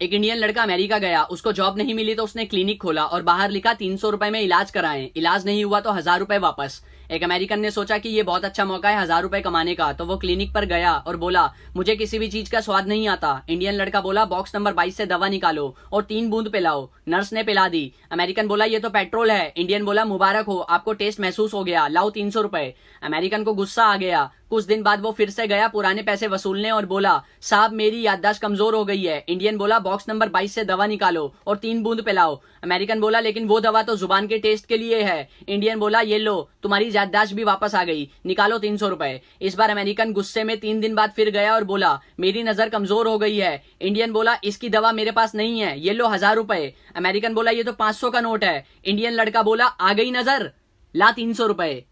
एक इंडियन लड़का अमेरिका गया, उसको जॉब नहीं मिली तो उसने क्लिनिक खोला और बाहर लिखा 300 रुपए में इलाज कराएं। इलाज नहीं हुआ तो 1000 रुपए वापस। एक अमेरिकन ने सोचा कि ये बहुत अच्छा मौका है 1000 रुपए कमाने का, तो वो क्लिनिक पर गया और बोला मुझे किसी भी चीज का स्वाद नहीं आता। इंडियन लड़का बोला बॉक्स नंबर 22 से दवा निकालो और 3 बूंद पिलाओ। नर्स ने पिला दी। अमेरिकन बोला ये तो पेट्रोल है। इंडियन बोला मुबारक हो, आपको टेस्ट महसूस हो गया, लाओ 300 रुपए। अमेरिकन को गुस्सा आ गया। कुछ दिन बाद वो फिर से गया पुराने पैसे वसूलने और बोला साहब मेरी याददाश्त कमजोर हो गई है। इंडियन बोला बॉक्स नंबर 22 से दवा निकालो और 3 बूंद पिलाओ। अमेरिकन बोला लेकिन वो दवा तो जुबान के टेस्ट के लिए है। इंडियन बोला ये लो, तुम्हारी याददाश्त भी वापस आ गई, निकालो 300 रुपए। इस बार अमेरिकन गुस्से में 3 दिन बाद फिर गया और बोला मेरी नजर कमजोर हो गई है। इंडियन बोला इसकी दवा मेरे पास नहीं है, ये लो 1000 रुपए। अमेरिकन बोला ये तो 500 का नोट है। इंडियन लड़का बोला आ गई नजर, ला 300 रुपए।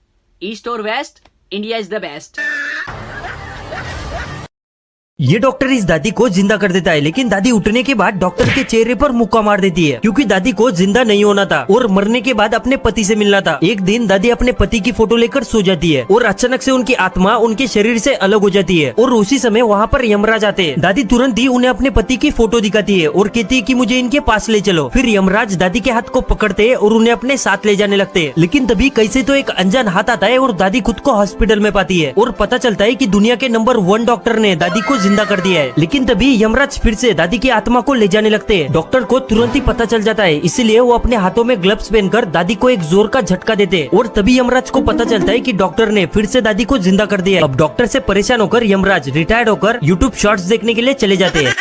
ईस्ट और west, India is the best. ये डॉक्टर इस दादी को जिंदा कर देता है, लेकिन दादी उठने के बाद डॉक्टर के चेहरे पर मुक्का मार देती है, क्योंकि दादी को जिंदा नहीं होना था और मरने के बाद अपने पति से मिलना था। एक दिन दादी अपने पति की फोटो लेकर सो जाती है और अचानक से उनकी आत्मा उनके शरीर से अलग हो जाती है और उसी समय वहाँ पर यमराज आते हैं। दादी तुरंत ही उन्हें अपने पति की फोटो दिखाती है और कहती है कि मुझे इनके पास ले चलो। फिर यमराज दादी के हाथ को पकड़ते हैं और उन्हें अपने साथ ले जाने लगते हैं। लेकिन तभी कैसे तो एक अनजान हाथ आता है और दादी खुद को हॉस्पिटल में पाती है और पता चलता है कि दुनिया के नंबर 1 डॉक्टर ने दादी को जिंदा कर दिया है। लेकिन तभी यमराज फिर से दादी की आत्मा को ले जाने लगते हैं। डॉक्टर को तुरंत ही पता चल जाता है, इसीलिए वो अपने हाथों में ग्लव्स पहनकर दादी को एक जोर का झटका देते हैं और तभी यमराज को पता चलता है कि डॉक्टर ने फिर से दादी को जिंदा कर दिया है। अब डॉक्टर से परेशान होकर यमराज रिटायर्ड होकर यूट्यूब शॉर्ट्स देखने के लिए चले जाते हैं।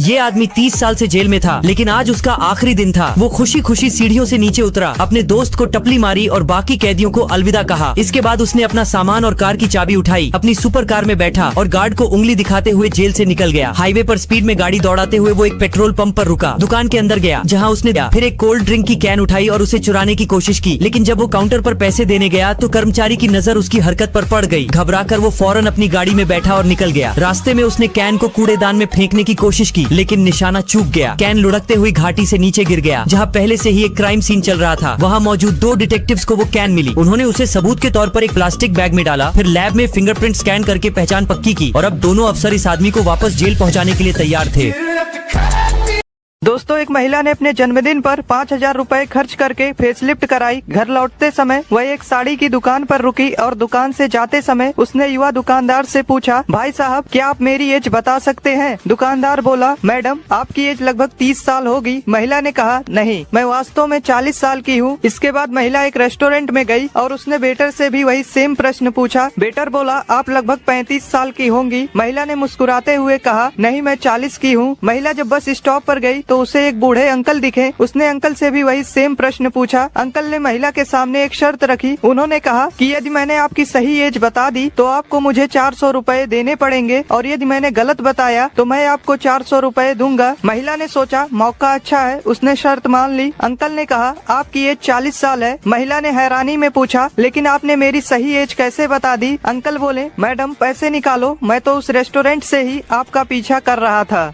ये आदमी 30 साल से जेल में था, लेकिन आज उसका आखिरी दिन था। वो खुशी खुशी सीढ़ियों से नीचे उतरा, अपने दोस्त को टपली मारी और बाकी कैदियों को अलविदा कहा। इसके बाद उसने अपना सामान और कार की चाबी उठाई, अपनी सुपर कार में बैठा और गार्ड को उंगली दिखाते हुए जेल से निकल गया। हाईवे पर स्पीड में गाड़ी दौड़ाते हुए वो एक पेट्रोल पंप पर रुका, दुकान के अंदर गया जहाँ उसने फिर एक कोल्ड ड्रिंक की कैन उठाई और उसे चुराने की कोशिश की। लेकिन जब वो काउंटर पर पैसे देने गया तो कर्मचारी की नजर उसकी हरकत पर पड़ गई। घबराकर वो फौरन अपनी गाड़ी में बैठा और निकल गया। रास्ते में उसने कैन को कूड़ेदान में फेंकने की कोशिश की, लेकिन निशाना चूक गया। कैन लुढ़कते हुई घाटी से नीचे गिर गया, जहाँ पहले से ही एक क्राइम सीन चल रहा था। वहाँ मौजूद 2 डिटेक्टिव्स को वो कैन मिली। उन्होंने उसे सबूत के तौर पर एक प्लास्टिक बैग में डाला, फिर लैब में फिंगरप्रिंट स्कैन करके पहचान पक्की की और अब दोनों अफसर इस आदमी को वापस जेल पहुँचाने के लिए तैयार थे। दोस्तों, एक महिला ने अपने जन्मदिन पर 5000 रुपए खर्च करके फेसलिफ्ट कराई। घर लौटते समय वह एक साड़ी की दुकान पर रुकी और दुकान से जाते समय उसने युवा दुकानदार से पूछा, भाई साहब क्या आप मेरी एज बता सकते हैं? दुकानदार बोला, मैडम आपकी एज लगभग 30 साल होगी। महिला ने कहा, नहीं, मैं वास्तव में 40 साल की हूँ। इसके बाद महिला एक रेस्टोरेंट में गई और उसने वेटर से भी वही सेम प्रश्न पूछा। वेटर बोला, आप लगभग 35 साल की होंगी। महिला ने मुस्कुराते हुए कहा, नहीं, मैं 40 की हूँ। महिला जब बस स्टॉप पर गई तो उसे एक बूढ़े अंकल दिखे। उसने अंकल से भी वही सेम प्रश्न पूछा। अंकल ने महिला के सामने एक शर्त रखी। उन्होंने कहा कि यदि मैंने आपकी सही एज बता दी तो आपको मुझे 400 रुपए देने पड़ेंगे और यदि मैंने गलत बताया तो मैं आपको 400 रुपए दूंगा। महिला ने सोचा मौका अच्छा है, उसने शर्त मान ली। अंकल ने कहा, आपकी एज 40 साल है। महिला ने हैरानी में पूछा, लेकिन आपने मेरी सही एज कैसे बता दी? अंकल बोले, मैडम पैसे निकालो, मैं तो उस रेस्टोरेंट से ही आपका पीछा कर रहा था।